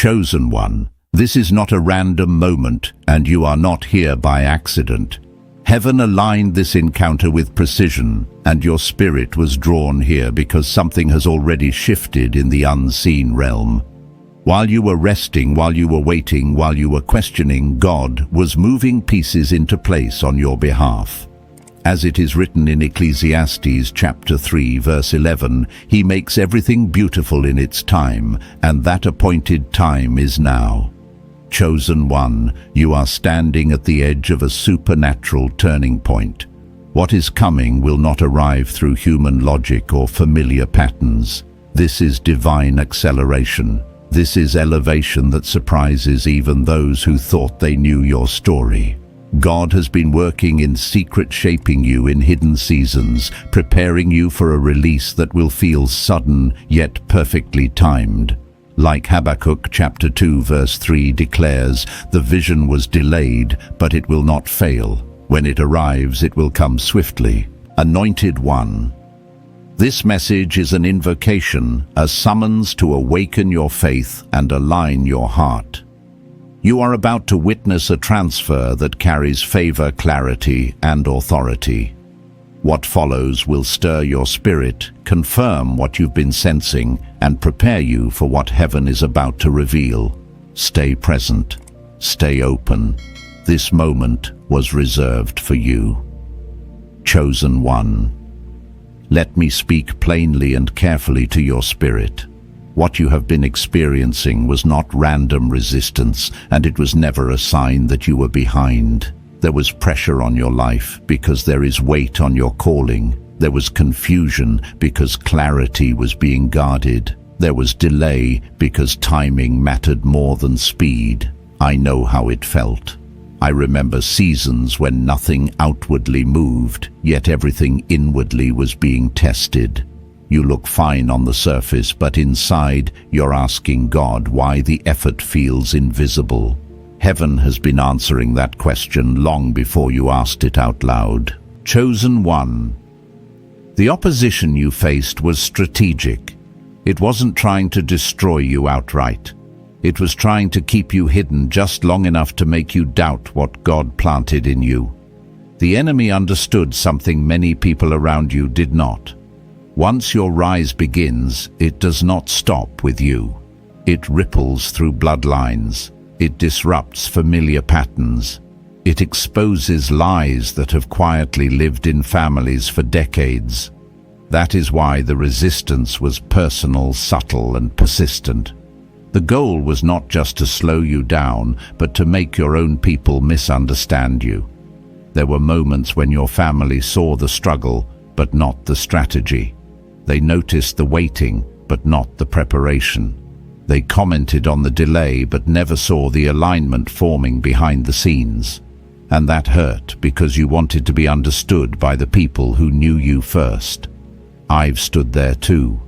Chosen one, this is not a random moment, and you are not here by accident. Heaven aligned this encounter with precision, and your spirit was drawn here because something has already shifted in the unseen realm. While you were resting, while you were waiting, while you were questioning, God was moving pieces into place on your behalf. As it is written in Ecclesiastes chapter 3 verse 11, He makes everything beautiful in its time, and that appointed time is now. Chosen one, you are standing at the edge of a supernatural turning point. What is coming will not arrive through human logic or familiar patterns. This is divine acceleration. This is elevation that surprises even those who thought they knew your story. God has been working in secret, shaping you in hidden seasons, preparing you for a release that will feel sudden yet perfectly timed. Like Habakkuk chapter 2 verse 3 declares, the vision was delayed, but it will not fail. When it arrives, it will come swiftly. Anointed one. This message is an invocation, a summons to awaken your faith and align your heart. You are about to witness a transfer that carries favor, clarity, and authority. What follows will stir your spirit, confirm what you've been sensing, and prepare you for what heaven is about to reveal. Stay present. Stay open. This moment was reserved for you. Chosen one. Let me speak plainly and carefully to your spirit. What you have been experiencing was not random resistance, and it was never a sign that you were behind. There was pressure on your life because there is weight on your calling. There was confusion because clarity was being guarded. There was delay because timing mattered more than speed. I know how it felt. I remember seasons when nothing outwardly moved, yet everything inwardly was being tested. You look fine on the surface, but inside you're asking God why the effort feels invisible. Heaven has been answering that question long before you asked it out loud. Chosen one. The opposition you faced was strategic. It wasn't trying to destroy you outright. It was trying to keep you hidden just long enough to make you doubt what God planted in you. The enemy understood something many people around you did not. Once your rise begins, it does not stop with you. It ripples through bloodlines. It disrupts familiar patterns. It exposes lies that have quietly lived in families for decades. That is why the resistance was personal, subtle, and persistent. The goal was not just to slow you down, but to make your own people misunderstand you. There were moments when your family saw the struggle, but not the strategy. They noticed the waiting, but not the preparation. They commented on the delay, but never saw the alignment forming behind the scenes. And that hurt because you wanted to be understood by the people who knew you first. I've stood there too,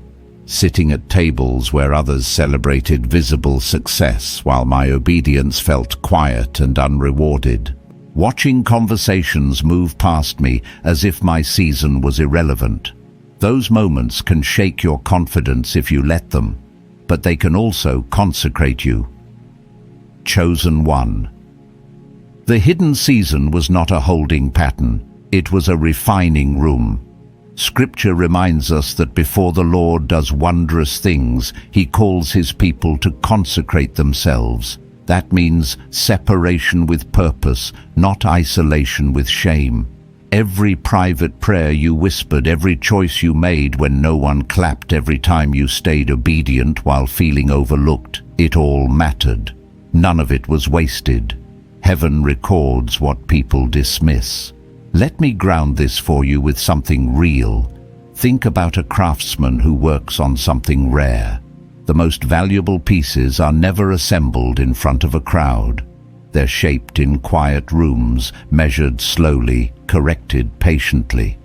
sitting at tables where others celebrated visible success while my obedience felt quiet and unrewarded. Watching conversations move past me as if my season was irrelevant. Those moments can shake your confidence if you let them, but they can also consecrate you. Chosen one. The hidden season was not a holding pattern, it was a refining room. Scripture reminds us that before the Lord does wondrous things, He calls His people to consecrate themselves. That means separation with purpose, not isolation with shame. Every private prayer you whispered, every choice you made when no one clapped, every time you stayed obedient while feeling overlooked, it all mattered. None of it was wasted. Heaven records what people dismiss. Let me ground this for you with something real. Think about a craftsman who works on something rare. The most valuable pieces are never assembled in front of a crowd. They're shaped in quiet rooms, measured slowly, corrected patiently.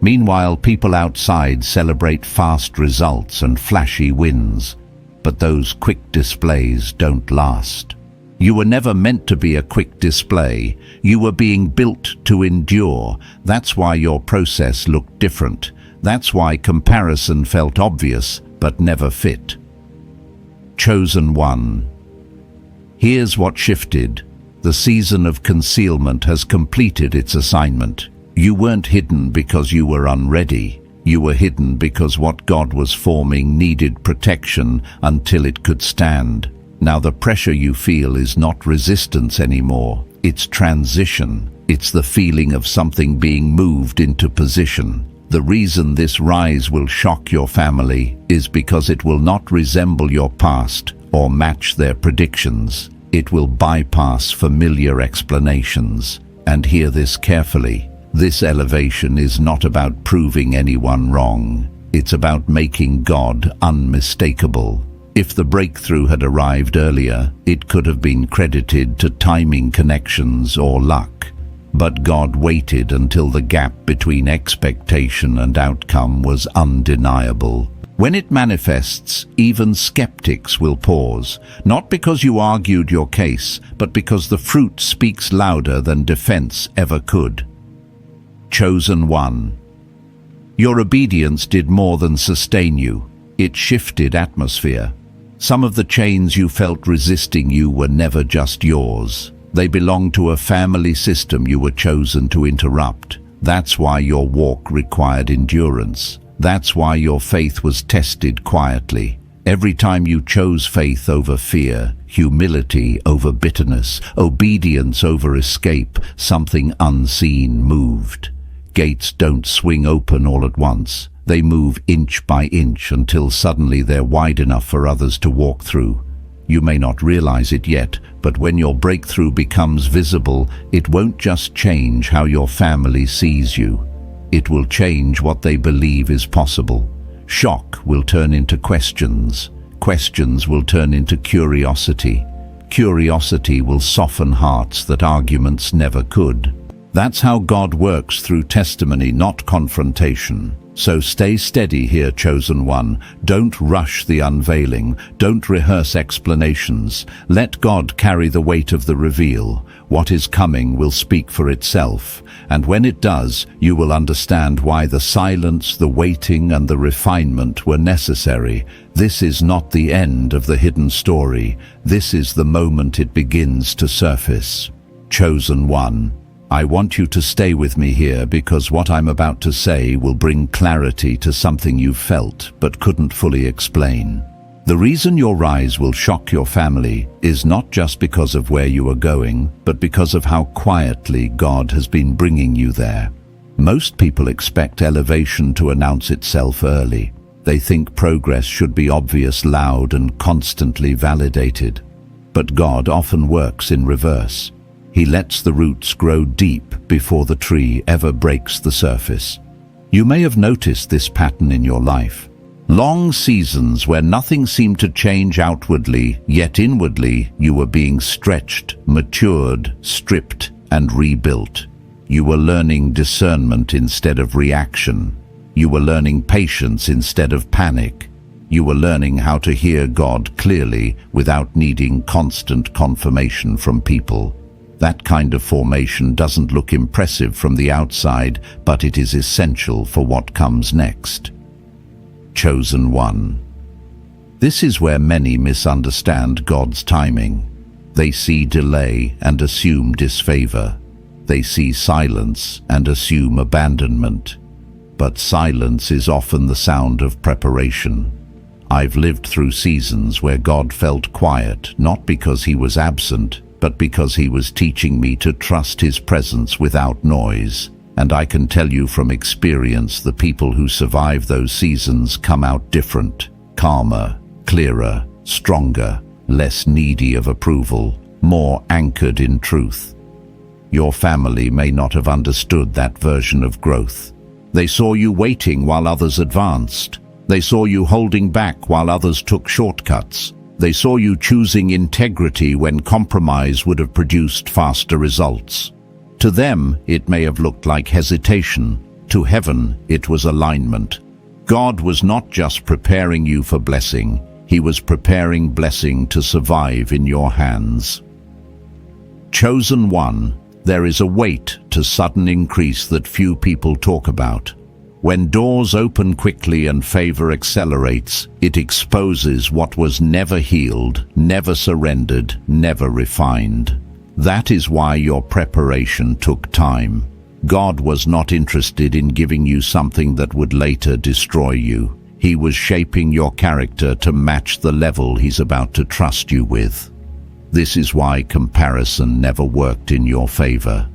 Meanwhile, people outside celebrate fast results and flashy wins. But those quick displays don't last. You were never meant to be a quick display. You were being built to endure. That's why your process looked different. That's why comparison felt obvious, but never fit. Chosen one. Here's what shifted. The season of concealment has completed its assignment. You weren't hidden because you were unready. You were hidden because what God was forming needed protection until it could stand. Now the pressure you feel is not resistance anymore. It's transition. It's the feeling of something being moved into position. The reason this rise will shock your family is because it will not resemble your past or match their predictions. It will bypass familiar explanations. And hear this carefully. This elevation is not about proving anyone wrong. It's about making God unmistakable. If the breakthrough had arrived earlier, it could have been credited to timing, connections, or luck. But God waited until the gap between expectation and outcome was undeniable. When it manifests, even skeptics will pause, not because you argued your case, but because the fruit speaks louder than defense ever could. Chosen one. Your obedience did more than sustain you. It shifted atmosphere. Some of the chains you felt resisting you were never just yours. They belonged to a family system you were chosen to interrupt. That's why your walk required endurance. That's why your faith was tested quietly. Every time you chose faith over fear, humility over bitterness, obedience over escape, something unseen moved. Gates don't swing open all at once. They move inch by inch until suddenly they're wide enough for others to walk through. You may not realize it yet, but when your breakthrough becomes visible, it won't just change how your family sees you. It will change what they believe is possible. Shock will turn into questions. Questions will turn into curiosity. Curiosity will soften hearts that arguments never could. That's how God works, through testimony, not confrontation. So stay steady here, chosen one. Don't rush the unveiling. Don't rehearse explanations. Let God carry the weight of the reveal. What is coming will speak for itself. And when it does, you will understand why the silence, the waiting, and the refinement were necessary. This is not the end of the hidden story. This is the moment it begins to surface. Chosen one. I want you to stay with me here, because what I'm about to say will bring clarity to something you felt but couldn't fully explain. The reason your rise will shock your family is not just because of where you are going, but because of how quietly God has been bringing you there. Most people expect elevation to announce itself early. They think progress should be obvious, loud, and constantly validated. But God often works in reverse. He lets the roots grow deep before the tree ever breaks the surface. You may have noticed this pattern in your life. Long seasons where nothing seemed to change outwardly, yet inwardly you were being stretched, matured, stripped, and rebuilt. You were learning discernment instead of reaction. You were learning patience instead of panic. You were learning how to hear God clearly without needing constant confirmation from people. That kind of formation doesn't look impressive from the outside, but it is essential for what comes next. Chosen one. This is where many misunderstand God's timing. They see delay and assume disfavor. They see silence and assume abandonment. But silence is often the sound of preparation. I've lived through seasons where God felt quiet, not because he was absent, but because he was teaching me to trust his presence without noise. And I can tell you from experience, the people who survive those seasons come out different, calmer, clearer, stronger, less needy of approval, more anchored in truth. Your family may not have understood that version of growth. They saw you waiting while others advanced. They saw you holding back while others took shortcuts. They saw you choosing integrity when compromise would have produced faster results. To them, it may have looked like hesitation. To heaven, it was alignment. God was not just preparing you for blessing. He was preparing blessing to survive in your hands. Chosen one, there is a weight to sudden increase that few people talk about. When doors open quickly and favor accelerates, it exposes what was never healed, never surrendered, never refined. That is why your preparation took time. God was not interested in giving you something that would later destroy you. He was shaping your character to match the level He's about to trust you with. This is why comparison never worked in your favor.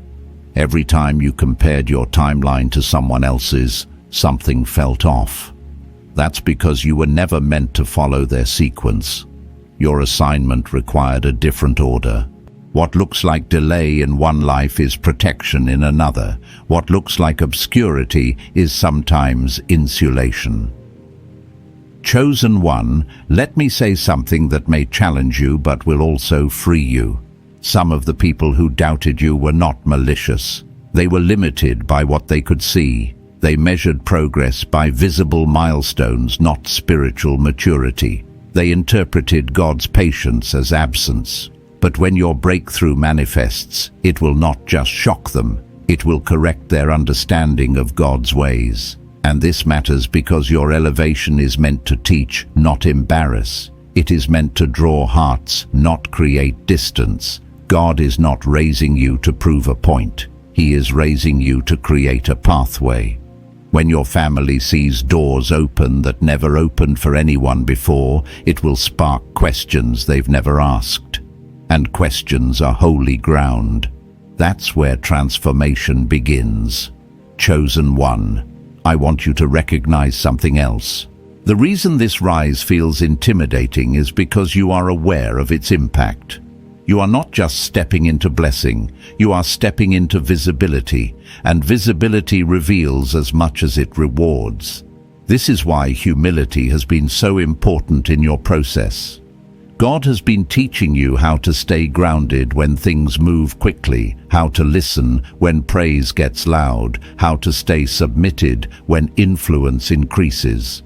Every time you compared your timeline to someone else's, something felt off. That's because you were never meant to follow their sequence. Your assignment required a different order. What looks like delay in one life is protection in another. What looks like obscurity is sometimes insulation. Chosen one, let me say something that may challenge you but will also free you. Some of the people who doubted you were not malicious. They were limited by what they could see. They measured progress by visible milestones, not spiritual maturity. They interpreted God's patience as absence. But when your breakthrough manifests, it will not just shock them, it will correct their understanding of God's ways. And this matters because your elevation is meant to teach, not embarrass. It is meant to draw hearts, not create distance. God is not raising you to prove a point. He is raising you to create a pathway. When your family sees doors open that never opened for anyone before, it will spark questions they've never asked. And questions are holy ground. That's where transformation begins. Chosen one, I want you to recognize something else. The reason this rise feels intimidating is because you are aware of its impact. You are not just stepping into blessing, you are stepping into visibility, and visibility reveals as much as it rewards. This is why humility has been so important in your process. God has been teaching you how to stay grounded when things move quickly, how to listen when praise gets loud, how to stay submitted when influence increases.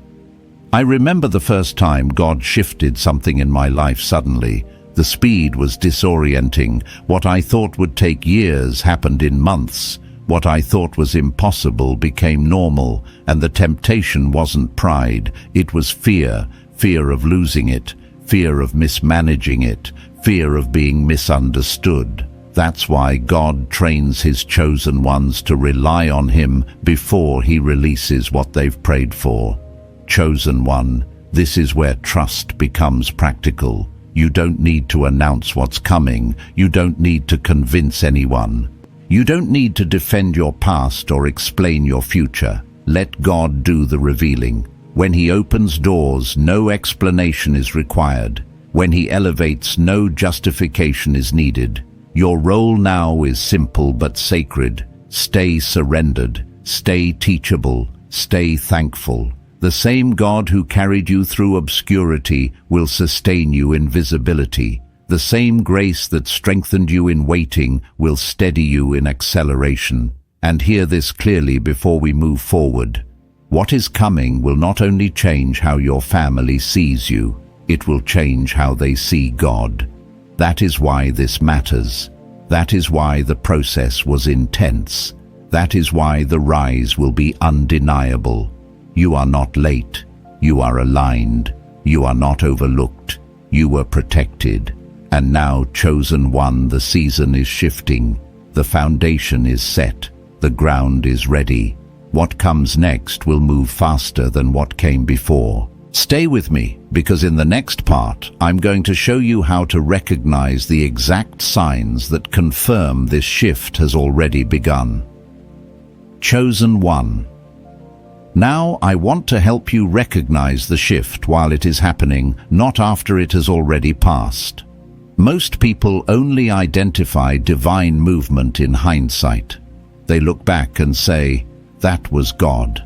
I remember the first time God shifted something in my life suddenly. The speed was disorienting. What I thought would take years happened in months. What I thought was impossible became normal, and the temptation wasn't pride, it was fear. Fear of losing it, fear of mismanaging it, fear of being misunderstood. That's why God trains His chosen ones to rely on Him before He releases what they've prayed for. Chosen one, this is where trust becomes practical. You don't need to announce what's coming. You don't need to convince anyone. You don't need to defend your past or explain your future. Let God do the revealing. When He opens doors, no explanation is required. When He elevates, no justification is needed. Your role now is simple but sacred. Stay surrendered. Stay teachable. Stay thankful. The same God who carried you through obscurity will sustain you in visibility. The same grace that strengthened you in waiting will steady you in acceleration. And hear this clearly before we move forward. What is coming will not only change how your family sees you, it will change how they see God. That is why this matters. That is why the process was intense. That is why the rise will be undeniable. You are not late. You are aligned. You are not overlooked. You were protected. And now, chosen one, the season is shifting. The foundation is set. The ground is ready. What comes next will move faster than what came before. Stay with me, because in the next part, I'm going to show you how to recognize the exact signs that confirm this shift has already begun. Chosen one. Now I want to help you recognize the shift while it is happening, not after it has already passed. Most people only identify divine movement in hindsight. They look back and say, "That was God."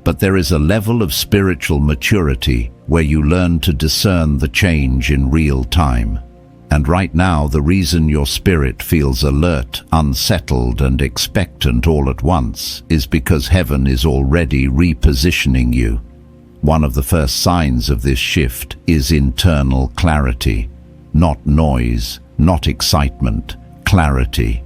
But there is a level of spiritual maturity where you learn to discern the change in real time. And right now, the reason your spirit feels alert, unsettled, and expectant all at once is because heaven is already repositioning you. One of the first signs of this shift is internal clarity. Not noise, not excitement, clarity.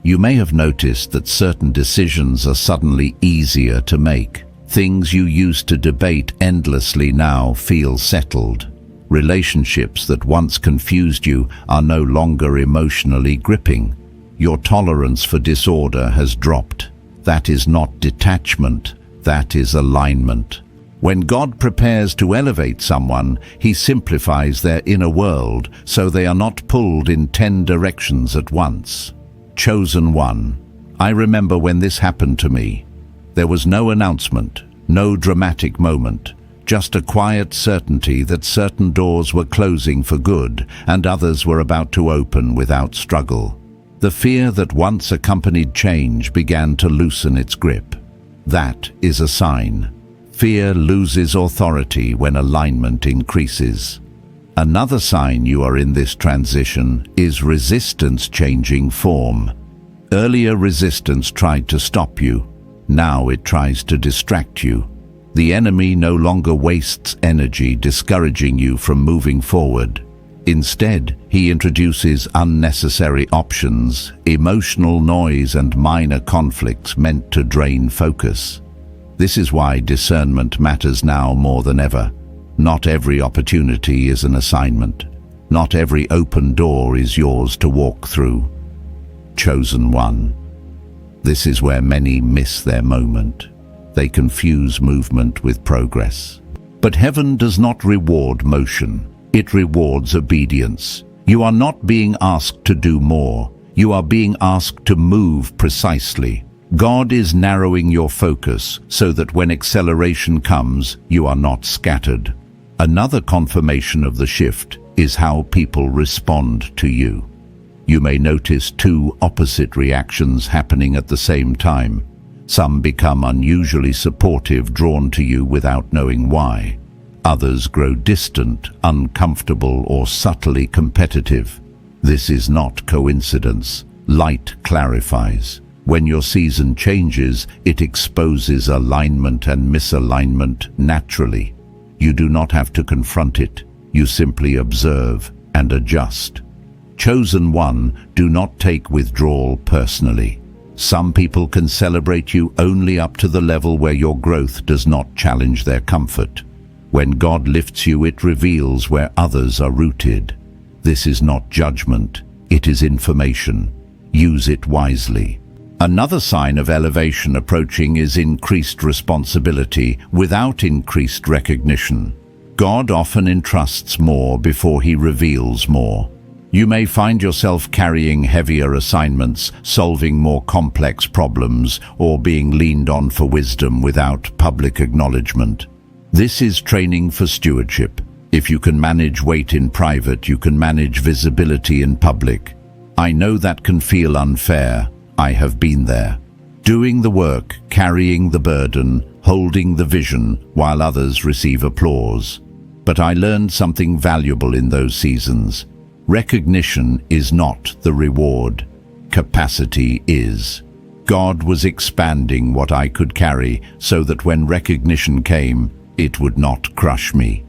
You may have noticed that certain decisions are suddenly easier to make. Things you used to debate endlessly now feel settled. Relationships that once confused you are no longer emotionally gripping. Your tolerance for disorder has dropped. That is not detachment, that is alignment. When God prepares to elevate someone, He simplifies their inner world so they are not pulled in 10 directions at once. Chosen one. I remember when this happened to me. There was no announcement, no dramatic moment, just a quiet certainty that certain doors were closing for good and others were about to open without struggle. The fear that once accompanied change began to loosen its grip. That is a sign. Fear loses authority when alignment increases. Another sign you are in this transition is resistance changing form. Earlier resistance tried to stop you. Now it tries to distract you. The enemy no longer wastes energy discouraging you from moving forward. Instead, he introduces unnecessary options, emotional noise and minor conflicts meant to drain focus. This is why discernment matters now more than ever. Not every opportunity is an assignment. Not every open door is yours to walk through. Chosen one. This is where many miss their moment. They confuse movement with progress. But heaven does not reward motion. It rewards obedience. You are not being asked to do more. You are being asked to move precisely. God is narrowing your focus so that when acceleration comes, you are not scattered. Another confirmation of the shift is how people respond to you. You may notice two opposite reactions happening at the same time. Some become unusually supportive, drawn to you without knowing why. Others grow distant, uncomfortable, or subtly competitive. This is not coincidence. Light clarifies. When your season changes, it exposes alignment and misalignment naturally. You do not have to confront it. You simply observe and adjust. Chosen one, do not take withdrawal personally. Some people can celebrate you only up to the level where your growth does not challenge their comfort. When God lifts you, it reveals where others are rooted. This is not judgment, it is information. Use it wisely. Another sign of elevation approaching is increased responsibility without increased recognition. God often entrusts more before He reveals more. You may find yourself carrying heavier assignments, solving more complex problems, or being leaned on for wisdom without public acknowledgement. This is training for stewardship. If you can manage weight in private, you can manage visibility in public. I know that can feel unfair. I have been there. Doing the work, carrying the burden, holding the vision, while others receive applause. But I learned something valuable in those seasons. Recognition is not the reward. Capacity is. God was expanding what I could carry so that when recognition came, it would not crush me.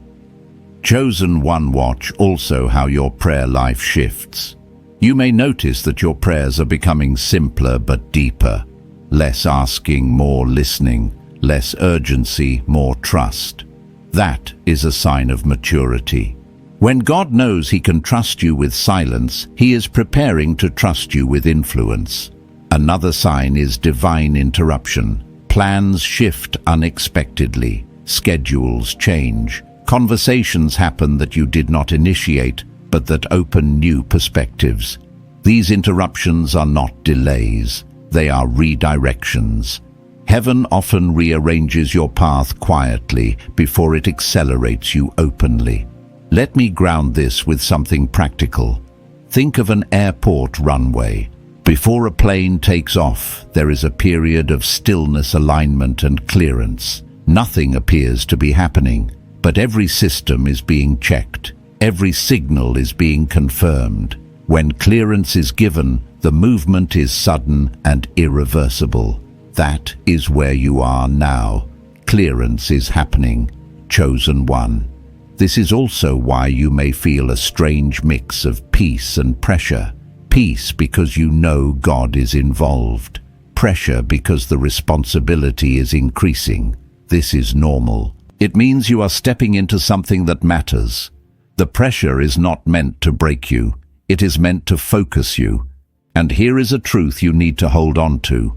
Chosen one, watch also how your prayer life shifts. You may notice that your prayers are becoming simpler but deeper. Less asking, more listening. Less urgency, more trust. That is a sign of maturity. When God knows He can trust you with silence, He is preparing to trust you with influence. Another sign is divine interruption. Plans shift unexpectedly. Schedules change. Conversations happen that you did not initiate, but that open new perspectives. These interruptions are not delays. They are redirections. Heaven often rearranges your path quietly before it accelerates you openly. Let me ground this with something practical. Think of an airport runway. Before a plane takes off, there is a period of stillness, alignment, and clearance. Nothing appears to be happening, but every system is being checked. Every signal is being confirmed. When clearance is given, the movement is sudden and irreversible. That is where you are now. Clearance is happening. Chosen one. This is also why you may feel a strange mix of peace and pressure. Peace because you know God is involved. Pressure because the responsibility is increasing. This is normal. It means you are stepping into something that matters. The pressure is not meant to break you. It is meant to focus you. And here is a truth you need to hold on to.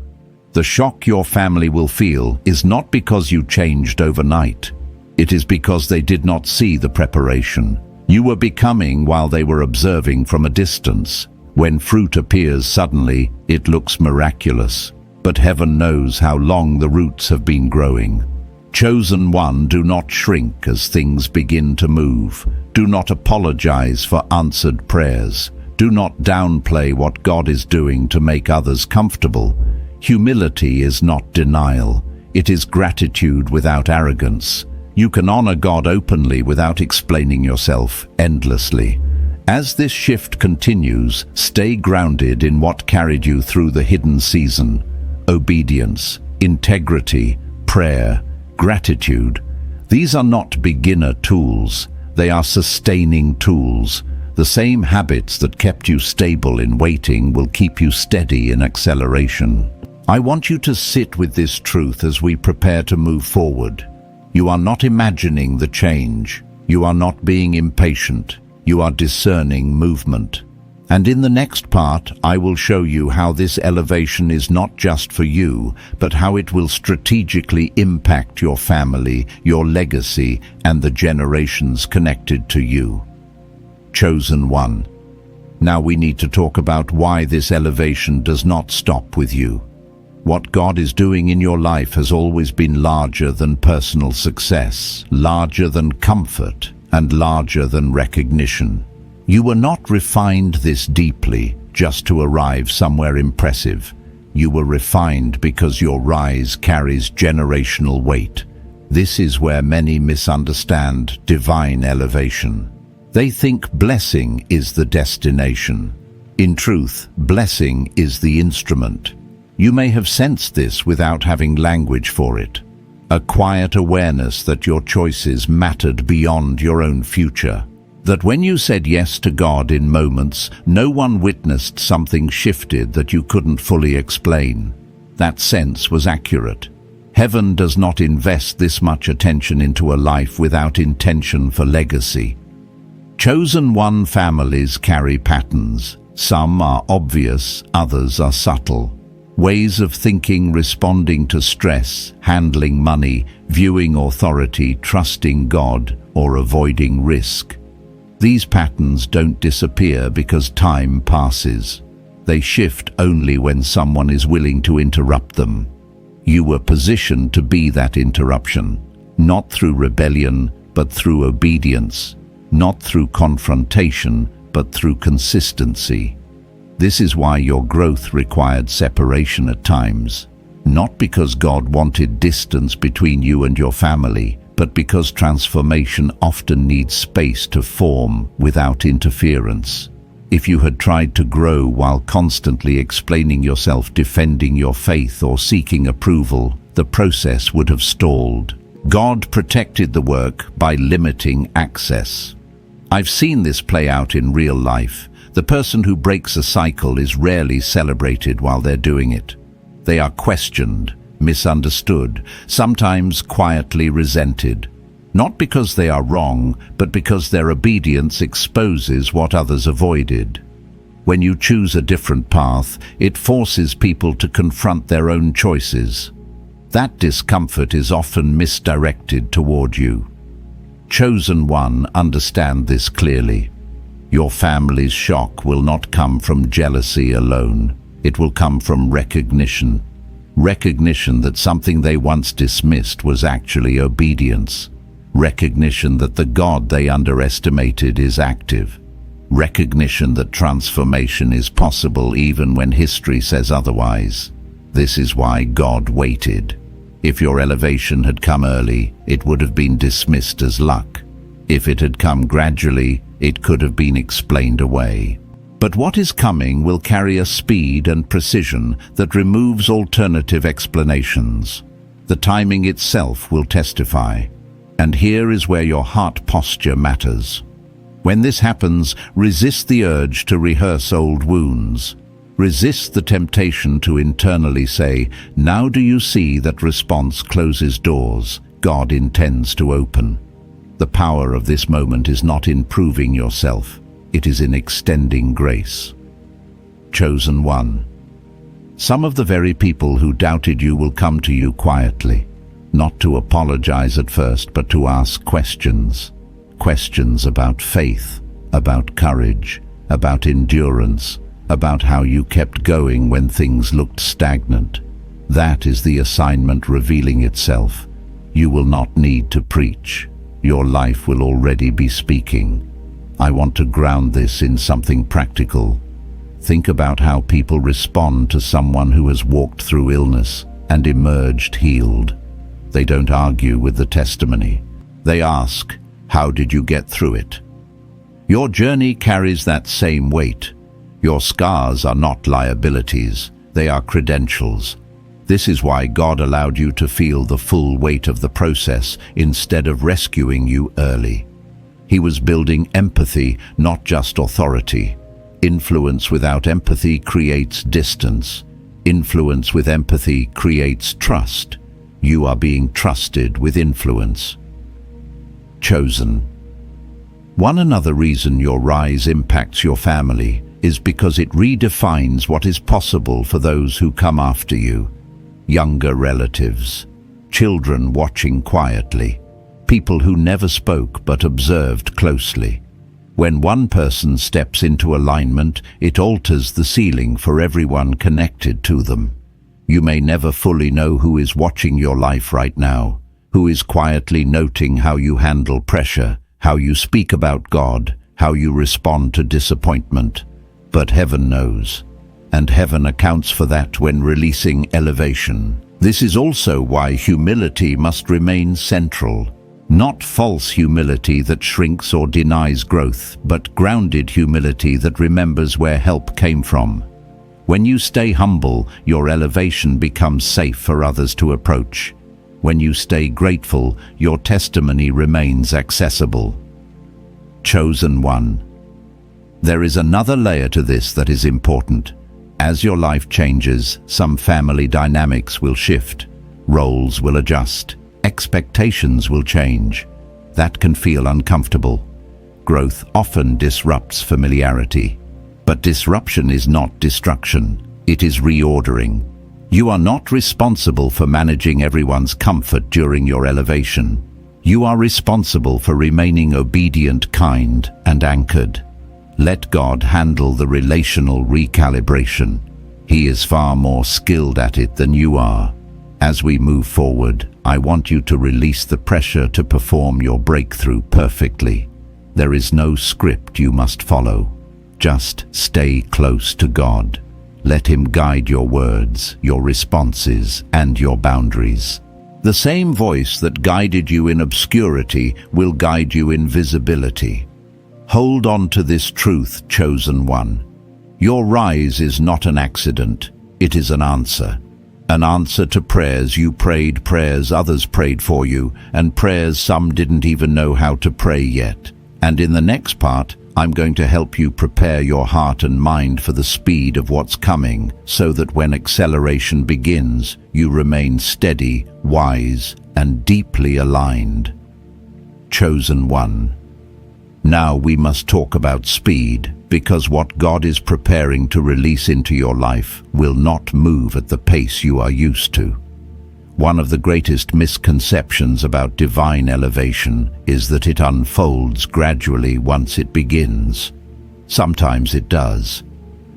The shock your family will feel is not because you changed overnight. It is because they did not see the preparation. You were becoming while they were observing from a distance. When fruit appears suddenly, it looks miraculous. But heaven knows how long the roots have been growing. Chosen one, do not shrink as things begin to move. Do not apologize for answered prayers. Do not downplay what God is doing to make others comfortable. Humility is not denial. It is gratitude without arrogance. You can honor God openly without explaining yourself endlessly. As this shift continues, stay grounded in what carried you through the hidden season. Obedience, integrity, prayer, gratitude. These are not beginner tools. They are sustaining tools. The same habits that kept you stable in waiting will keep you steady in acceleration. I want you to sit with this truth as we prepare to move forward. You are not imagining the change. You are not being impatient. You are discerning movement. And in the next part, I will show you how this elevation is not just for you, but how it will strategically impact your family, your legacy, and the generations connected to you. Chosen one. Now we need to talk about why this elevation does not stop with you. What God is doing in your life has always been larger than personal success, larger than comfort, and larger than recognition. You were not refined this deeply just to arrive somewhere impressive. You were refined because your rise carries generational weight. This is where many misunderstand divine elevation. They think blessing is the destination. In truth, blessing is the instrument. You may have sensed this without having language for it. A quiet awareness that your choices mattered beyond your own future. That when you said yes to God in moments, no one witnessed something shifted that you couldn't fully explain. That sense was accurate. Heaven does not invest this much attention into a life without intention for legacy. Chosen one families carry patterns. Some are obvious, others are subtle. Ways of thinking, responding to stress, handling money, viewing authority, trusting God, or avoiding risk. These patterns don't disappear because time passes. They shift only when someone is willing to interrupt them. You were positioned to be that interruption, not through rebellion, but through obedience, not through confrontation, but through consistency. This is why your growth required separation at times, not because God wanted distance between you and your family, but because transformation often needs space to form without interference. If you had tried to grow while constantly explaining yourself, defending your faith, or seeking approval, the process would have stalled. God protected the work by limiting access. I've seen this play out in real life. The person who breaks a cycle is rarely celebrated while they're doing it. They are questioned, misunderstood, sometimes quietly resented. Not because they are wrong, but because their obedience exposes what others avoided. When you choose a different path, it forces people to confront their own choices. That discomfort is often misdirected toward you. Chosen one, understand this clearly. Your family's shock will not come from jealousy alone. It will come from recognition. Recognition that something they once dismissed was actually obedience. Recognition that the God they underestimated is active. Recognition that transformation is possible even when history says otherwise. This is why God waited. If your elevation had come early, it would have been dismissed as luck. If it had come gradually, it could have been explained away. But what is coming will carry a speed and precision that removes alternative explanations. The timing itself will testify. And here is where your heart posture matters. When this happens, resist the urge to rehearse old wounds. Resist the temptation to internally say, "Now do you see that response closes doors God intends to open?" The power of this moment is not in proving yourself, it is in extending grace. Chosen one. Some of the very people who doubted you will come to you quietly, not to apologize at first, but to ask questions. Questions about faith, about courage, about endurance, about how you kept going when things looked stagnant. That is the assignment revealing itself. You will not need to preach. Your life will already be speaking. I want to ground this in something practical. Think about how people respond to someone who has walked through illness and emerged healed. They don't argue with the testimony. They ask, "How did you get through it?" Your journey carries that same weight. Your scars are not liabilities, they are credentials. This is why God allowed you to feel the full weight of the process instead of rescuing you early. He was building empathy, not just authority. Influence without empathy creates distance. Influence with empathy creates trust. You are being trusted with influence. Chosen. One another reason your rise impacts your family is because it redefines what is possible for those who come after you. Younger relatives, children watching quietly, people who never spoke but observed closely. When one person steps into alignment, it alters the ceiling for everyone connected to them. You may never fully know who is watching your life right now, who is quietly noting how you handle pressure, how you speak about God, how you respond to disappointment. But heaven knows, and heaven accounts for that when releasing elevation. This is also why humility must remain central. Not false humility that shrinks or denies growth, but grounded humility that remembers where help came from. When you stay humble, your elevation becomes safe for others to approach. When you stay grateful, your testimony remains accessible. Chosen one. There is another layer to this that is important. As your life changes, some family dynamics will shift, roles will adjust, expectations will change. That can feel uncomfortable. Growth often disrupts familiarity. But disruption is not destruction, it is reordering. You are not responsible for managing everyone's comfort during your elevation. You are responsible for remaining obedient, kind, and anchored. Let God handle the relational recalibration. He is far more skilled at it than you are. As we move forward, I want you to release the pressure to perform your breakthrough perfectly. There is no script you must follow. Just stay close to God. Let Him guide your words, your responses, and your boundaries. The same voice that guided you in obscurity will guide you in visibility. Hold on to this truth, chosen one. Your rise is not an accident, it is an answer. An answer to prayers you prayed, prayers others prayed for you, and prayers some didn't even know how to pray yet. And in the next part, I'm going to help you prepare your heart and mind for the speed of what's coming, so that when acceleration begins, you remain steady, wise, and deeply aligned. Chosen one. Now we must talk about speed, because what God is preparing to release into your life will not move at the pace you are used to. One of the greatest misconceptions about divine elevation is that it unfolds gradually once it begins. Sometimes it does.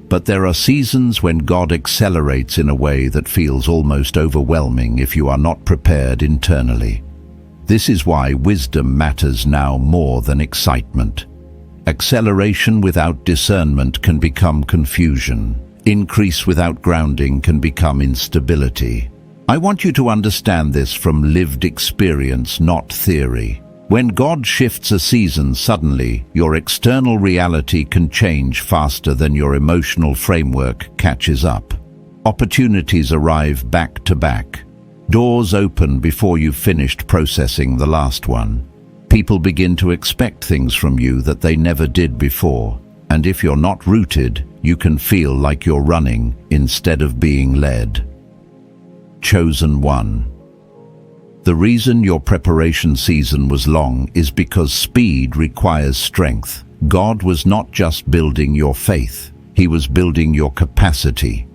But there are seasons when God accelerates in a way that feels almost overwhelming if you are not prepared internally. This is why wisdom matters now more than excitement. Acceleration without discernment can become confusion. Increase without grounding can become instability. I want you to understand this from lived experience, not theory. When God shifts a season suddenly, your external reality can change faster than your emotional framework catches up. Opportunities arrive back to back. Doors open before you've finished processing the last one. People begin to expect things from you that they never did before. And if you're not rooted, you can feel like you're running instead of being led. Chosen one. The reason your preparation season was long is because speed requires strength. God was not just building your faith, He was building your capacity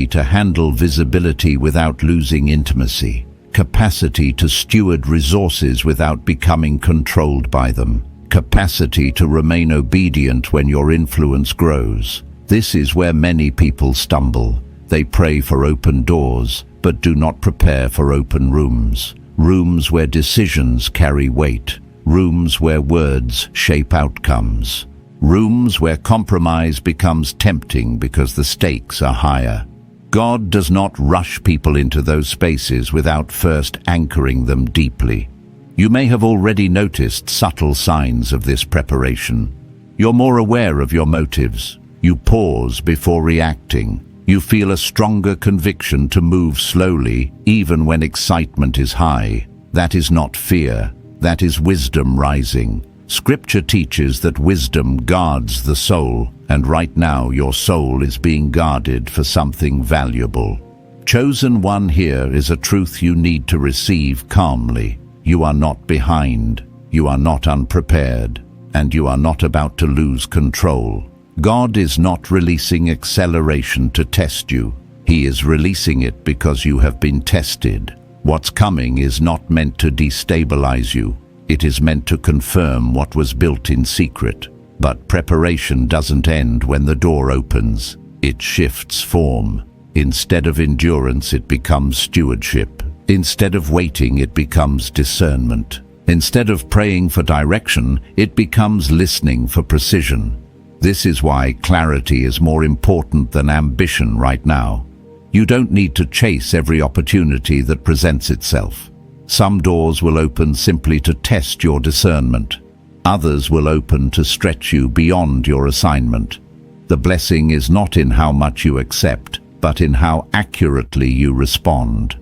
to handle visibility without losing intimacy, capacity to steward resources without becoming controlled by them, capacity to remain obedient when your influence grows. This is where many people stumble. They pray for open doors, but do not prepare for open rooms. Rooms where decisions carry weight. Rooms where words shape outcomes. Rooms where compromise becomes tempting because the stakes are higher. God does not rush people into those spaces without first anchoring them deeply. You may have already noticed subtle signs of this preparation. You're more aware of your motives. You pause before reacting. You feel a stronger conviction to move slowly, even when excitement is high. That is not fear. That is wisdom rising. Scripture teaches that wisdom guards the soul, and right now your soul is being guarded for something valuable. Chosen one here is a truth you need to receive calmly. You are not behind, you are not unprepared, and you are not about to lose control. God is not releasing acceleration to test you. He is releasing it because you have been tested. What's coming is not meant to destabilize you. It is meant to confirm what was built in secret. But preparation doesn't end when the door opens. It shifts form. Instead of endurance, it becomes stewardship. Instead of waiting, it becomes discernment. Instead of praying for direction, it becomes listening for precision. This is why clarity is more important than ambition right now. You don't need to chase every opportunity that presents itself. Some doors will open simply to test your discernment. Others will open to stretch you beyond your assignment. The blessing is not in how much you accept, but in how accurately you respond.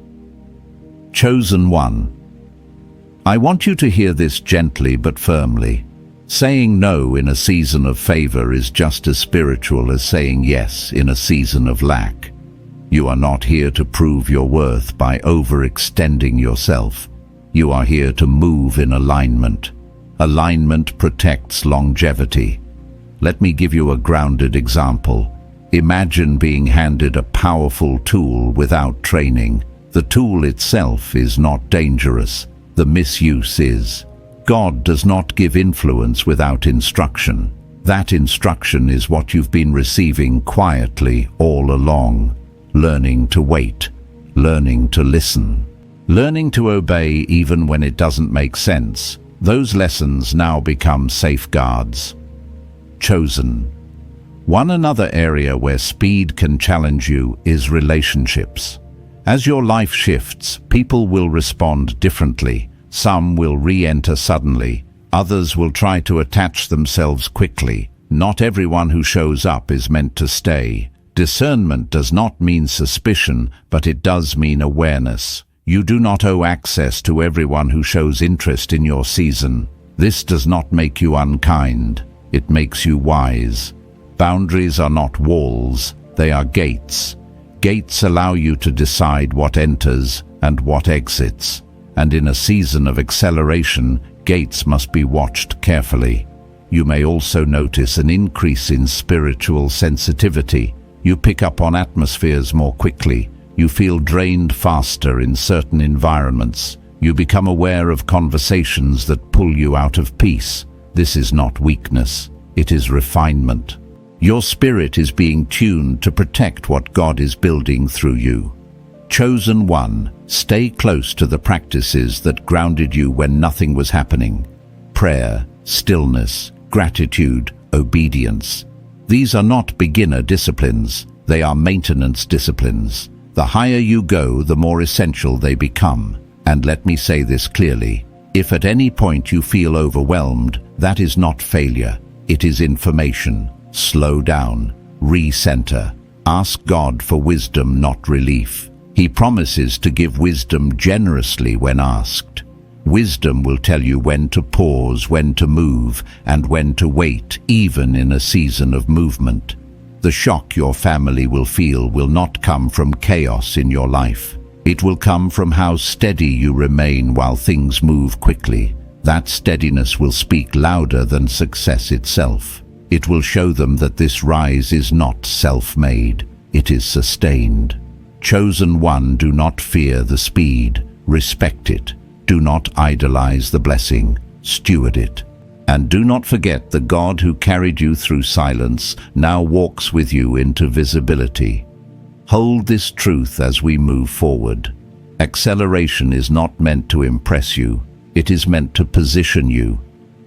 Chosen one. I want you to hear this gently but firmly. Saying no in a season of favor is just as spiritual as saying yes in a season of lack. You are not here to prove your worth by overextending yourself. You are here to move in alignment. Alignment protects longevity. Let me give you a grounded example. Imagine being handed a powerful tool without training. The tool itself is not dangerous. The misuse is. God does not give influence without instruction. That instruction is what you've been receiving quietly all along. Learning to wait, learning to listen, learning to obey even when it doesn't make sense. Those lessons now become safeguards. Chosen. One another area where speed can challenge you is relationships. As your life shifts, people will respond differently. Some will re-enter suddenly. Others will try to attach themselves quickly. Not everyone who shows up is meant to stay. Discernment does not mean suspicion, but it does mean awareness. You do not owe access to everyone who shows interest in your season. This does not make you unkind. It makes you wise. Boundaries are not walls, they are gates. Gates allow you to decide what enters and what exits. And in a season of acceleration, gates must be watched carefully. You may also notice an increase in spiritual sensitivity. You pick up on atmospheres more quickly. You feel drained faster in certain environments. You become aware of conversations that pull you out of peace. This is not weakness, it is refinement. Your spirit is being tuned to protect what God is building through you. Chosen one, stay close to the practices that grounded you when nothing was happening. Prayer, stillness, gratitude, obedience. These are not beginner disciplines, they are maintenance disciplines. The higher you go, the more essential they become. And let me say this clearly, if at any point you feel overwhelmed, that is not failure, it is information. Slow down, recenter. Ask God for wisdom, not relief. He promises to give wisdom generously when asked. Wisdom will tell you when to pause, when to move, and when to wait, even in a season of movement. The shock your family will feel will not come from chaos in your life. It will come from how steady you remain while things move quickly. That steadiness will speak louder than success itself. It will show them that this rise is not self-made. It is sustained. Chosen one, do not fear the speed. Respect it. Do not idolize the blessing. Steward it. And do not forget the God who carried you through silence now walks with you into visibility. Hold this truth as we move forward. Acceleration is not meant to impress you. It is meant to position you.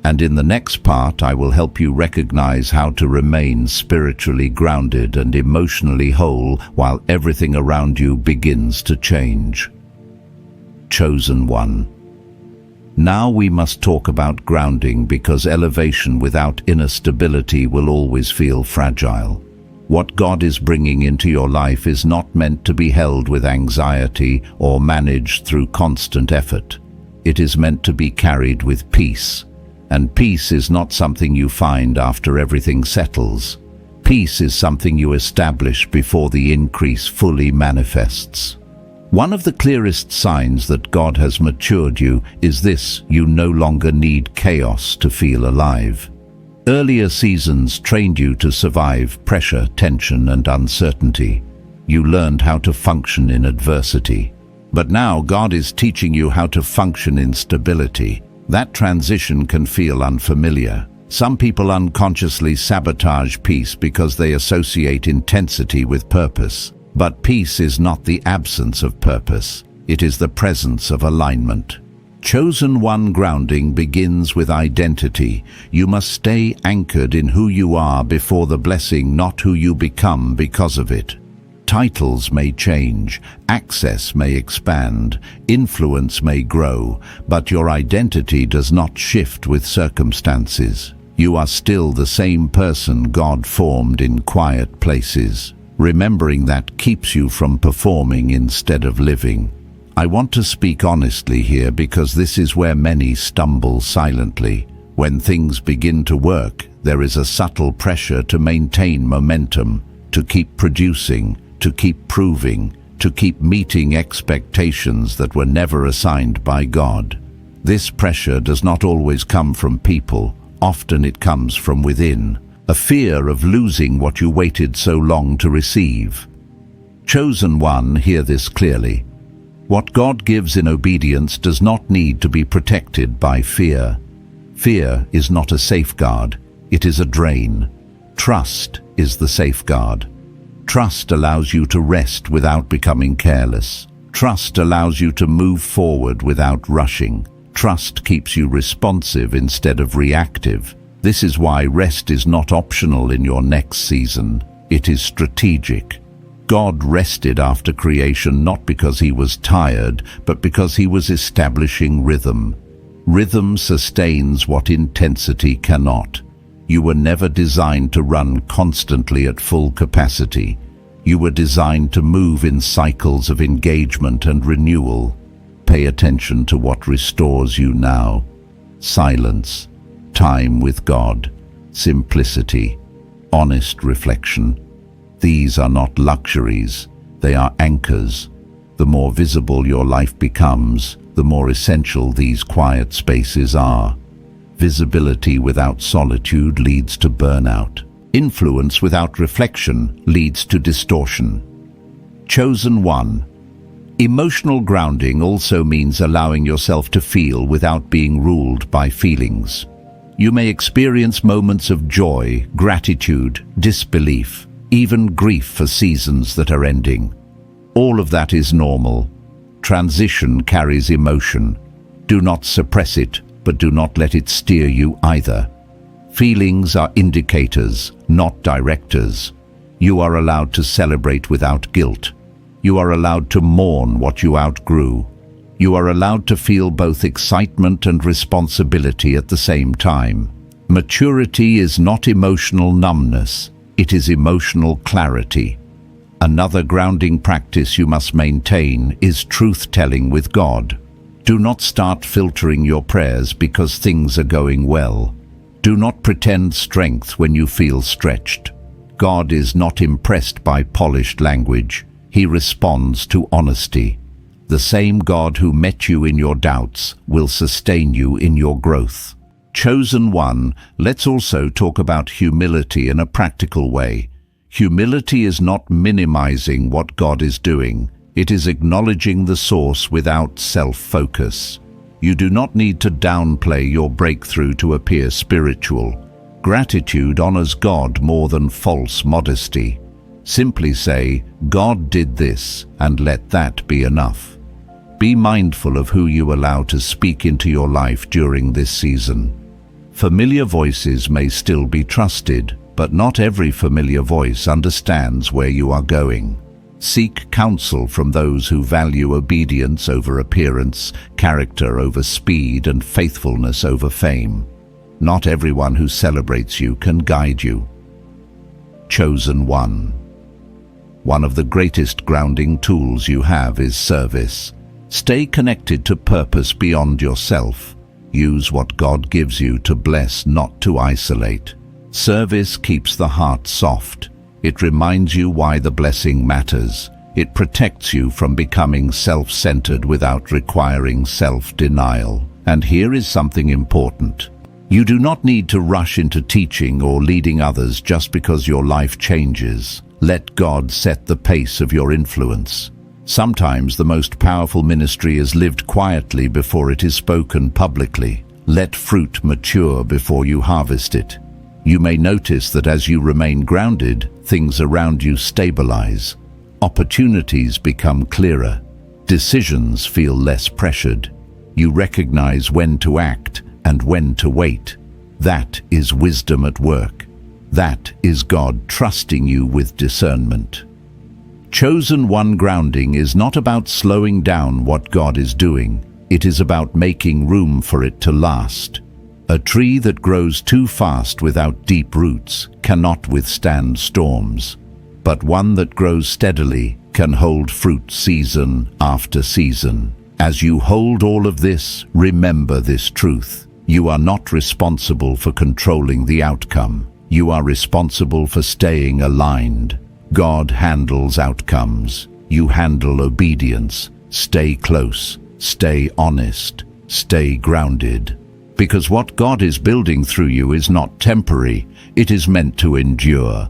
And in the next part, I will help you recognize how to remain spiritually grounded and emotionally whole while everything around you begins to change. Chosen one. Now we must talk about grounding, because elevation without inner stability will always feel fragile. What God is bringing into your life is not meant to be held with anxiety or managed through constant effort. It is meant to be carried with peace. And peace is not something you find after everything settles. Peace is something you establish before the increase fully manifests. One of the clearest signs that God has matured you is this: you no longer need chaos to feel alive. Earlier seasons trained you to survive pressure, tension, and uncertainty. You learned how to function in adversity. But now God is teaching you how to function in stability. That transition can feel unfamiliar. Some people unconsciously sabotage peace because they associate intensity with purpose. But peace is not the absence of purpose. It is the presence of alignment. Chosen one grounding begins with identity. You must stay anchored in who you are before the blessing, not who you become because of it. Titles may change, access may expand, influence may grow, but your identity does not shift with circumstances. You are still the same person God formed in quiet places. Remembering that keeps you from performing instead of living. I want to speak honestly here, because this is where many stumble silently. When things begin to work, there is a subtle pressure to maintain momentum, to keep producing, to keep proving, to keep meeting expectations that were never assigned by God. This pressure does not always come from people. Often it comes from within. A fear of losing what you waited so long to receive. Chosen one, hear this clearly. What God gives in obedience does not need to be protected by fear. Fear is not a safeguard, it is a drain. Trust is the safeguard. Trust allows you to rest without becoming careless. Trust allows you to move forward without rushing. Trust keeps you responsive instead of reactive. This is why rest is not optional in your next season. It is strategic. God rested after creation not because he was tired, but because he was establishing rhythm. Rhythm sustains what intensity cannot. You were never designed to run constantly at full capacity. You were designed to move in cycles of engagement and renewal. Pay attention to what restores you now. Silence. Time with God, simplicity, honest reflection. These are not luxuries, they are anchors. The more visible your life becomes, the more essential these quiet spaces are. Visibility without solitude leads to burnout. Influence without reflection leads to distortion. Chosen one. Emotional grounding also means allowing yourself to feel without being ruled by feelings. You may experience moments of joy, gratitude, disbelief, even grief for seasons that are ending. All of that is normal. Transition carries emotion. Do not suppress it, but do not let it steer you either. Feelings are indicators, not directors. You are allowed to celebrate without guilt. You are allowed to mourn what you outgrew. You are allowed to feel both excitement and responsibility at the same time. Maturity is not emotional numbness, it is emotional clarity. Another grounding practice you must maintain is truth-telling with God. Do not start filtering your prayers because things are going well. Do not pretend strength when you feel stretched. God is not impressed by polished language. He responds to honesty. The same God who met you in your doubts will sustain you in your growth. Chosen one, let's also talk about humility in a practical way. Humility is not minimizing what God is doing. It is acknowledging the source without self-focus. You do not need to downplay your breakthrough to appear spiritual. Gratitude honors God more than false modesty. Simply say, God did this, and let that be enough. Be mindful of who you allow to speak into your life during this season. Familiar voices may still be trusted, but not every familiar voice understands where you are going. Seek counsel from those who value obedience over appearance, character over speed, and faithfulness over fame. Not everyone who celebrates you can guide you. Chosen one. One of the greatest grounding tools you have is service. Stay connected to purpose beyond yourself. Use what God gives you to bless, not to isolate. Service keeps the heart soft. It reminds you why the blessing matters. It protects you from becoming self-centered without requiring self-denial. And here is something important. You do not need to rush into teaching or leading others just because your life changes. Let God set the pace of your influence. Sometimes the most powerful ministry is lived quietly before it is spoken publicly. Let fruit mature before you harvest it. You may notice that as you remain grounded, things around you stabilize. Opportunities become clearer. Decisions feel less pressured. You recognize when to act and when to wait. That is wisdom at work. That is God trusting you with discernment. Chosen one grounding is not about slowing down what God is doing. It is about making room for it to last. A tree that grows too fast without deep roots cannot withstand storms, but one that grows steadily can hold fruit season after season. As you hold all of this, remember this truth. You are not responsible for controlling the outcome. You are responsible for staying aligned. God handles outcomes. You handle obedience. Stay close. Stay honest. Stay grounded. Because what God is building through you is not temporary, it is meant to endure.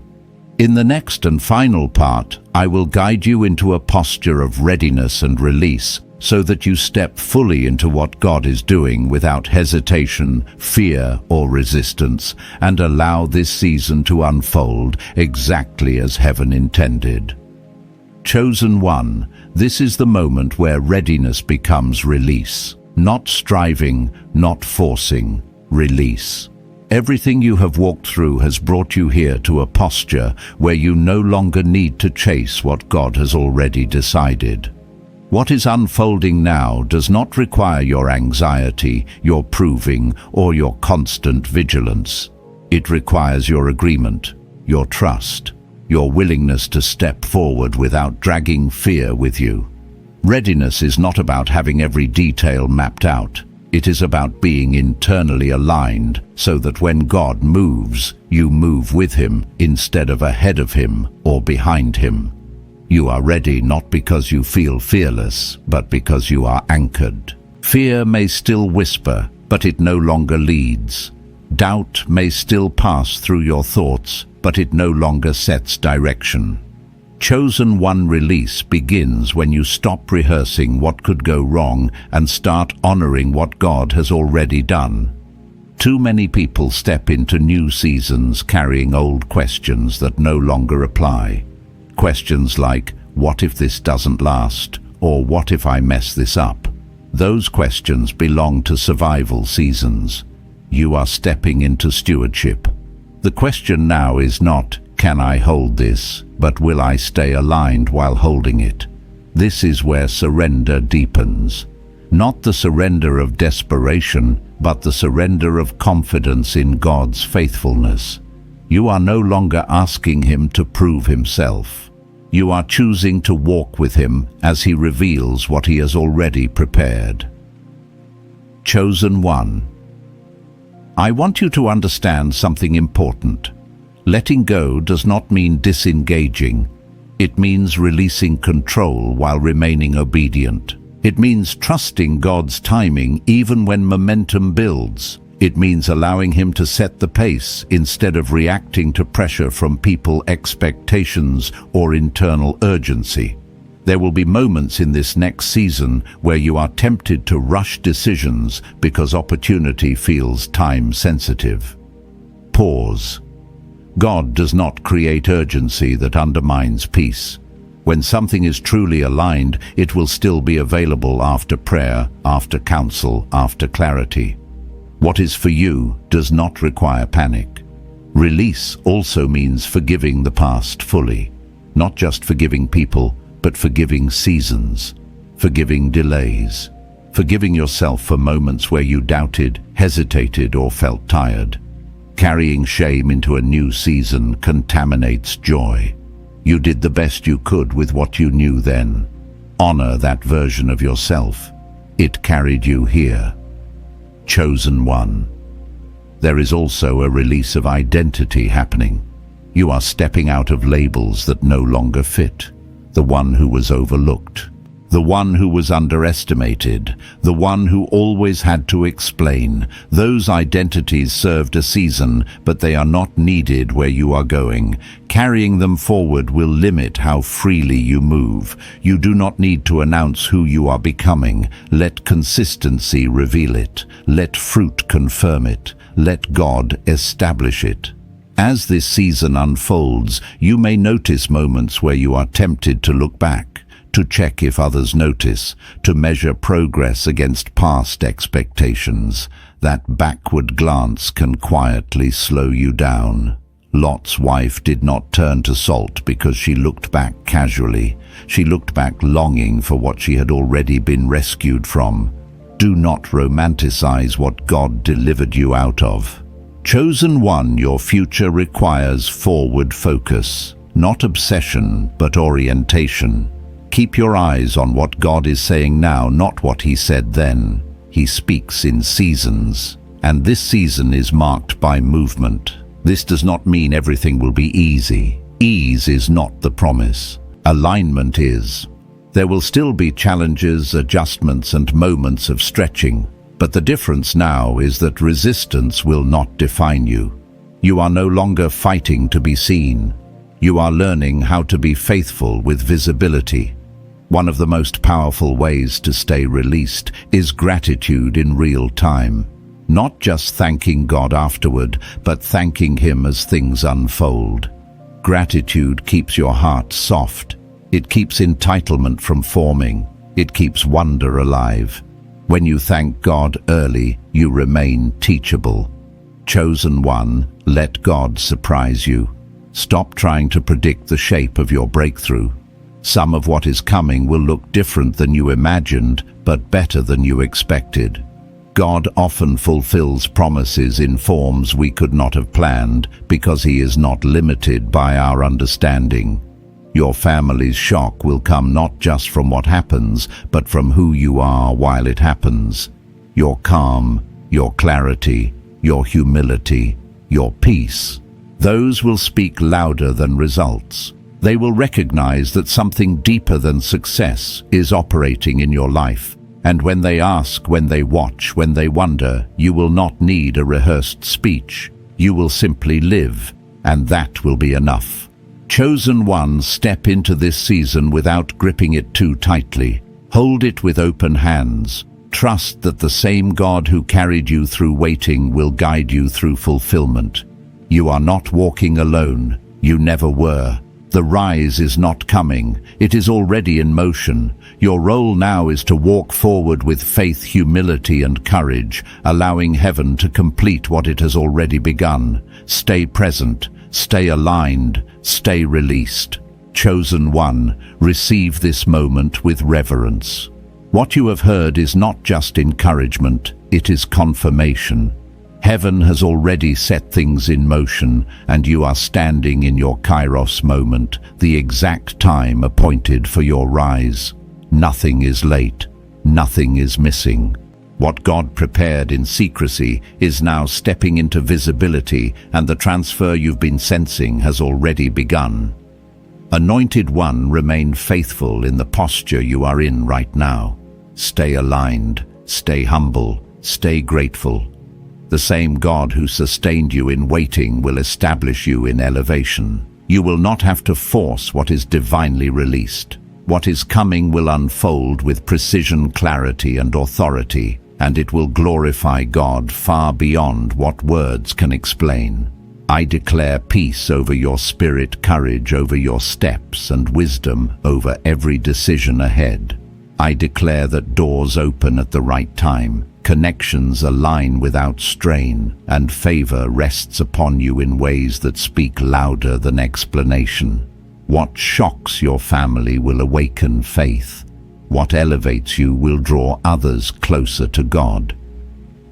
In the next and final part, I will guide you into a posture of readiness and release, so that you step fully into what God is doing without hesitation, fear, or resistance, and allow this season to unfold exactly as heaven intended. Chosen one, this is the moment where readiness becomes release. Not striving, not forcing, release. Everything you have walked through has brought you here to a posture where you no longer need to chase what God has already decided. What is unfolding now does not require your anxiety, your proving, or your constant vigilance. It requires your agreement, your trust, your willingness to step forward without dragging fear with you. Readiness is not about having every detail mapped out. It is about being internally aligned so that when God moves, you move with Him instead of ahead of Him or behind Him. You are ready not because you feel fearless, but because you are anchored. Fear may still whisper, but it no longer leads. Doubt may still pass through your thoughts, but it no longer sets direction. Chosen one release begins when you stop rehearsing what could go wrong and start honoring what God has already done. Too many people step into new seasons carrying old questions that no longer apply. Questions like, what if this doesn't last? Or what if I mess this up? Those questions belong to survival seasons. You are stepping into stewardship. The question now is not, can I hold this? But will I stay aligned while holding it? This is where surrender deepens. Not the surrender of desperation, but the surrender of confidence in God's faithfulness. You are no longer asking Him to prove Himself. You are choosing to walk with Him as He reveals what He has already prepared. Chosen one. I want you to understand something important. Letting go does not mean disengaging. It means releasing control while remaining obedient. It means trusting God's timing even when momentum builds. It means allowing Him to set the pace instead of reacting to pressure from people's expectations or internal urgency. There will be moments in this next season where you are tempted to rush decisions because opportunity feels time-sensitive. Pause. God does not create urgency that undermines peace. When something is truly aligned, it will still be available after prayer, after counsel, after clarity. What is for you does not require panic. Release also means forgiving the past fully, not just forgiving people, but forgiving seasons, forgiving delays, forgiving yourself for moments where you doubted, hesitated, or felt tired. Carrying shame into a new season contaminates joy. You did the best you could with what you knew then. Honor that version of yourself. It carried you here. Chosen one. There is also a release of identity happening. You are stepping out of labels that no longer fit. The one who was overlooked. The one who was underestimated. The one who always had to explain. Those identities served a season, but they are not needed where you are going. Carrying them forward will limit how freely you move. You do not need to announce who you are becoming. Let consistency reveal it. Let fruit confirm it. Let God establish it. As this season unfolds, you may notice moments where you are tempted to look back, to check if others notice, to measure progress against past expectations. That backward glance can quietly slow you down. Lot's wife did not turn to salt because she looked back casually. She looked back longing for what she had already been rescued from. Do not romanticize what God delivered you out of. Chosen one, your future requires forward focus, not obsession, but orientation. Keep your eyes on what God is saying now, not what He said then. He speaks in seasons, and this season is marked by movement. This does not mean everything will be easy. Ease is not the promise. Alignment is. There will still be challenges, adjustments, and moments of stretching. But the difference now is that resistance will not define you. You are no longer fighting to be seen. You are learning how to be faithful with visibility. One of the most powerful ways to stay released is gratitude in real time. Not just thanking God afterward, but thanking Him as things unfold. Gratitude keeps your heart soft. It keeps entitlement from forming. It keeps wonder alive. When you thank God early, you remain teachable. Chosen one, let God surprise you. Stop trying to predict the shape of your breakthrough. Some of what is coming will look different than you imagined, but better than you expected. God often fulfills promises in forms we could not have planned because He is not limited by our understanding. Your family's shock will come not just from what happens, but from who you are while it happens. Your calm, your clarity, your humility, your peace. Those will speak louder than results. They will recognize that something deeper than success is operating in your life. And when they ask, when they watch, when they wonder, you will not need a rehearsed speech. You will simply live, and that will be enough. Chosen one, step into this season without gripping it too tightly. Hold it with open hands. Trust that the same God who carried you through waiting will guide you through fulfillment. You are not walking alone. You never were. The rise is not coming. It is already in motion. Your role now is to walk forward with faith, humility, and courage, allowing heaven to complete what it has already begun. Stay present. Stay aligned, stay released. Chosen one, receive this moment with reverence. What you have heard is not just encouragement, it is confirmation. Heaven has already set things in motion, and you are standing in your Kairos moment, the exact time appointed for your rise. Nothing is late, nothing is missing. What God prepared in secrecy is now stepping into visibility, and the transfer you've been sensing has already begun. Anointed One, remain faithful in the posture you are in right now. Stay aligned, stay humble, stay grateful. The same God who sustained you in waiting will establish you in elevation. You will not have to force what is divinely released. What is coming will unfold with precision, clarity, and authority, and it will glorify God far beyond what words can explain. I declare peace over your spirit, courage over your steps, and wisdom over every decision ahead. I declare that doors open at the right time, connections align without strain, and favor rests upon you in ways that speak louder than explanation. What shocks your family will awaken faith. What elevates you will draw others closer to God.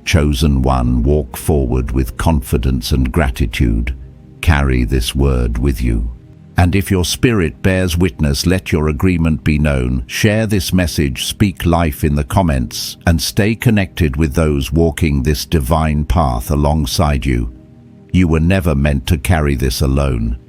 Chosen One, walk forward with confidence and gratitude. Carry this word with you. And if your spirit bears witness, let your agreement be known. Share this message, speak life in the comments, and stay connected with those walking this divine path alongside you. You were never meant to carry this alone.